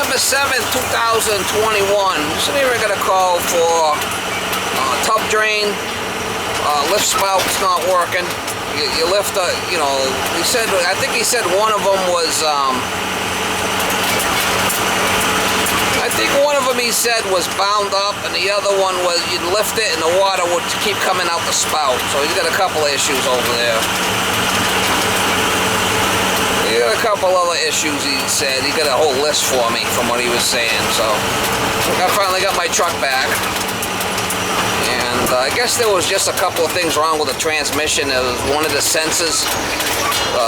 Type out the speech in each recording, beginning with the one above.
December 7th, 2021. So here I got a call for tub drain, lift spout's not working. You lift you know, he said, I think he said one of them was, I think one of them he said was bound up, and the other one was you'd lift it and the water would keep coming out the spout. So he's got a couple of issues over there. He got a couple other issues, he said. He got a whole list for me from what he was saying. So I finally got my truck back. And I guess there was just a couple of things wrong with the transmission. There was one of the sensors.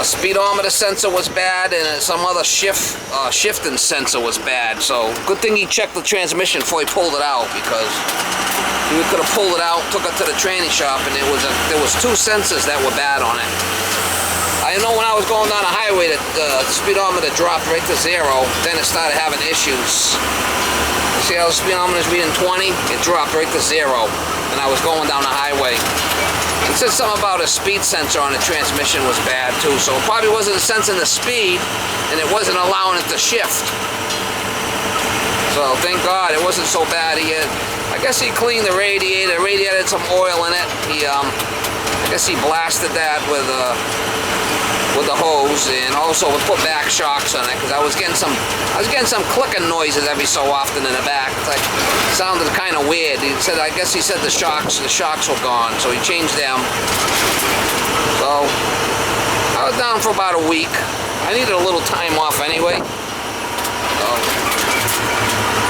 Speedometer sensor was bad, and some other shifting sensor was bad. So good thing he checked the transmission before he pulled it out, because he could have pulled it out, took it to the training shop, and there was two sensors that were bad on it. I know when I was going down the highway, the speedometer dropped right to 0. Then it started having issues. You see how the speedometer is reading 20? It dropped right to 0. And I was going down the highway. It said something about a speed sensor on the transmission was bad too. So it probably wasn't sensing the speed, and it wasn't allowing it to shift. So thank God it wasn't so bad. I guess he cleaned the radiator. The radiator had some oil in it. I guess he blasted that with the hose, and also would put back shocks on it, because I was getting some clicking noises every so often in the back. It's like, it sounded kind of weird. He said, I guess he said the shocks were gone, so he changed them. So I was down for about a week. I needed a little time off anyway. So,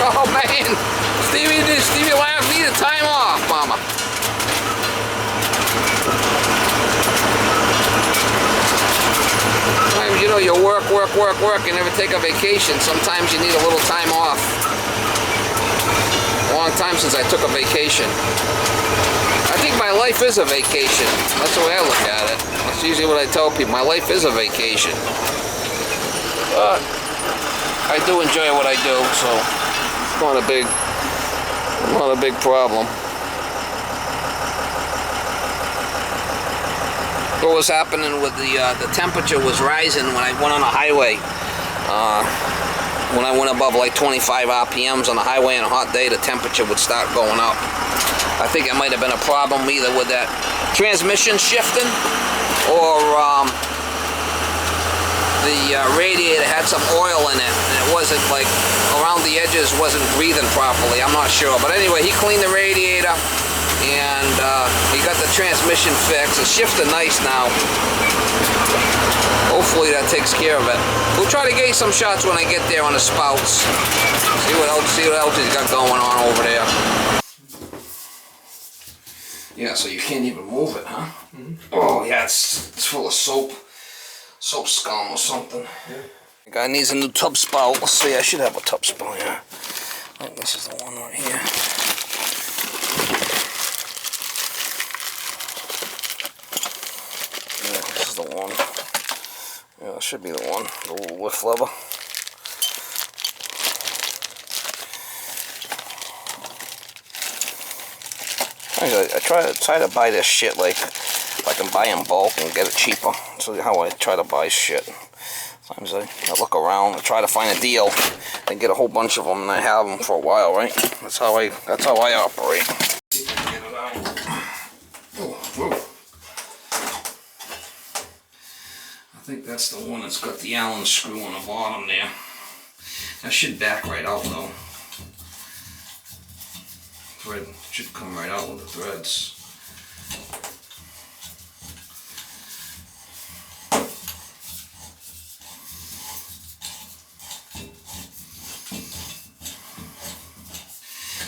oh man, Stevie laughed, needed time off, mama. You know, you work, and never take a vacation. Sometimes you need a little time off. A long time since I took a vacation. I think my life is a vacation. That's the way I look at it. That's usually what I tell people. My life is a vacation. But I do enjoy what I do, so it's not a big problem. What was happening with the temperature was rising when I went on the highway. When I went above like 25 RPMs on the highway on a hot day, the temperature would start going up. I think it might have been a problem either with that transmission shifting, or the radiator had some oil in it, and it wasn't, like, around the edges wasn't breathing properly. I'm not sure, but anyway, he cleaned the radiator. And he got the transmission fixed. It's shifting nice now. Hopefully that takes care of it. We'll try to get some shots when I get there on the spouts. See what else he's got going on over there. Yeah, so you can't even move it, huh? Mm-hmm. Oh yeah, it's full of soap scum or something. Yeah. The guy needs a new tub spout. Let's see, I should have a tub spout here. I think this is the one right here. The one. Yeah, that should be the one. The little lift lever. I try to buy this shit, like, if I can buy in bulk and get it cheaper. That's how I try to buy shit. Sometimes I look around and try to find a deal and get a whole bunch of them, and I have them for a while, right? That's how I operate. I think that's the one that's got the Allen screw on the bottom there. That should back right out though. Thread should come right out with the threads.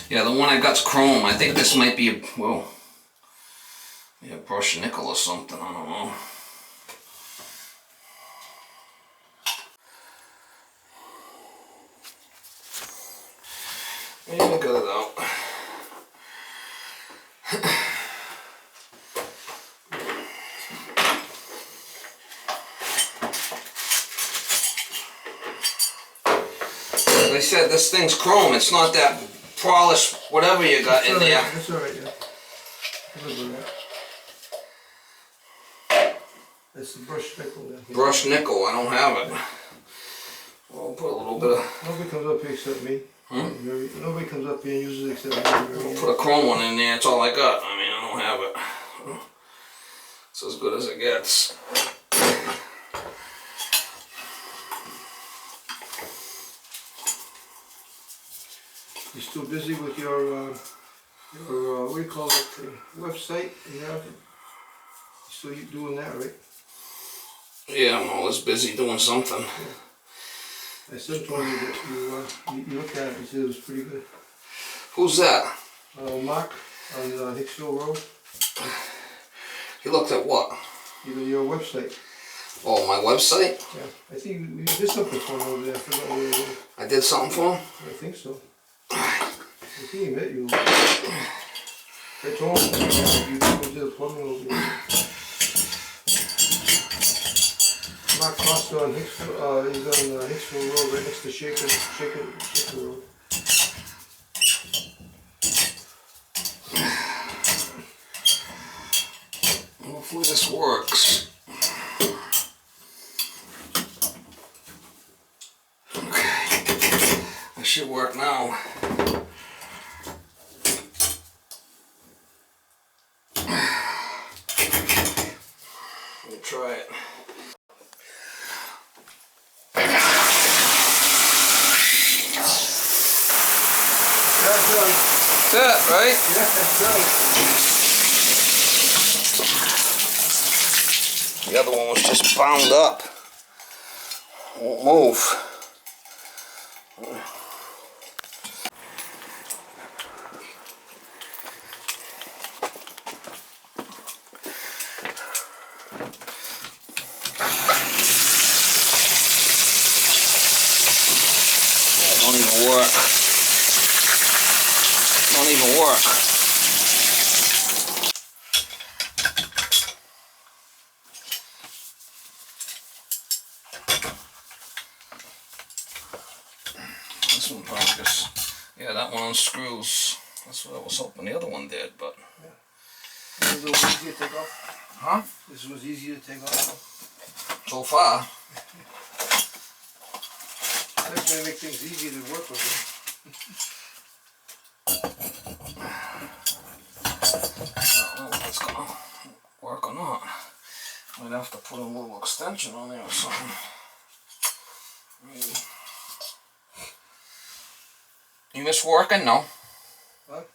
Yeah, the one I got's chrome. I think this might be a brushed nickel or something. I don't know. Yeah, I got it out. Like I said, this thing's chrome. It's not that polished, whatever you got in there. That's alright, yeah. It's the brushed nickel there. Brushed nickel, I don't have it. We'll put a little bit of... Nobody comes up here except me. Nobody comes up here and uses it except me. We'll put a chrome one in there, it's all I got. I mean, I don't have it. It's as good as it gets. You're still busy with your what do you call it, website? Yeah. So you're doing that, right? Yeah, I'm always busy doing something. Yeah. I said told me that you looked at it and said it was pretty good. Who's that? Mark on Hicksville Road. He looked at what? Your website. Oh, my website? Yeah. I think you did something for him over there. I forgot what it was. I did something for him? I think so. I think he met you. I told him you did the plumbing over there. Mark Costa on Hicksville, he's on Hicksville Road, right next to Shaker Road. Hopefully this works. Okay, that should work now. Let me try it. That's it, right? Yeah, that's right. The other one was just bound up. Won't move. Don't even work. Don't even work. This one probably just, yeah, that one unscrews. That's what I was hoping the other one did, but. Yeah. This was easier to take off. Huh? This was easier to take off. So far. That's going to make things easier to work with. I don't know if it's gonna work or not. Might have to put a little extension on there or something. You miss working? No. What?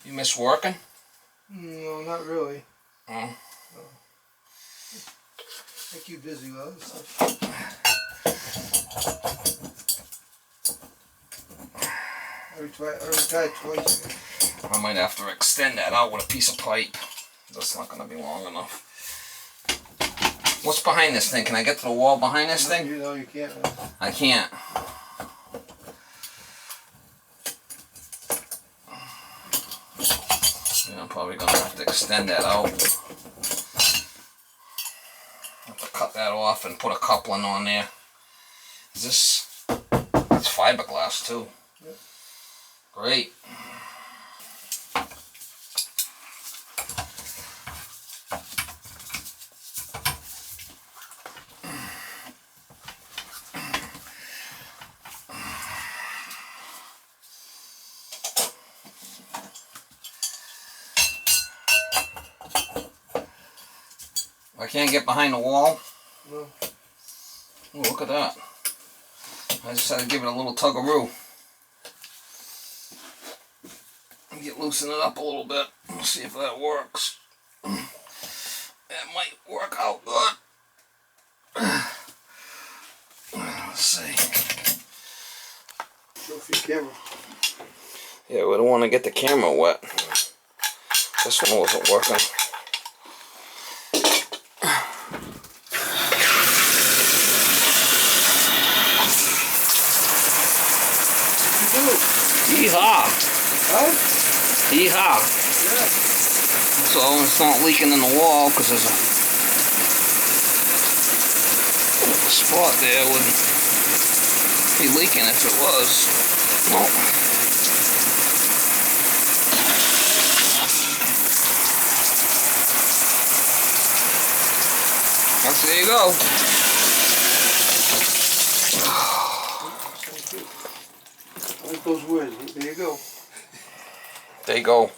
You miss working? No, not really. Oh. No. I keep busy with other stuff. I retired twice. I might have to extend that out with a piece of pipe. That's not going to be long enough. What's behind this thing? Can I get to the wall behind this thing? You know you can't. I can't. Yeah, I'm probably going to have to extend that out. Have to cut that off and put a coupling on there. Is this... It's fiberglass too. Yep. Great. I can't get behind the wall. No. Oh, look at that. I just had to give it a little tug-a-roo. Loosen it up a little bit. We'll see if that works. It might work out good. Let's see. Show for your camera. Yeah, we don't want to get the camera wet. This one wasn't working. Yeehaw! Huh? Yeehaw! Yeah. So it's not leaking in the wall because there's a spot there would be leaking if it was. No. There you go. Write those words. There you go. There you go.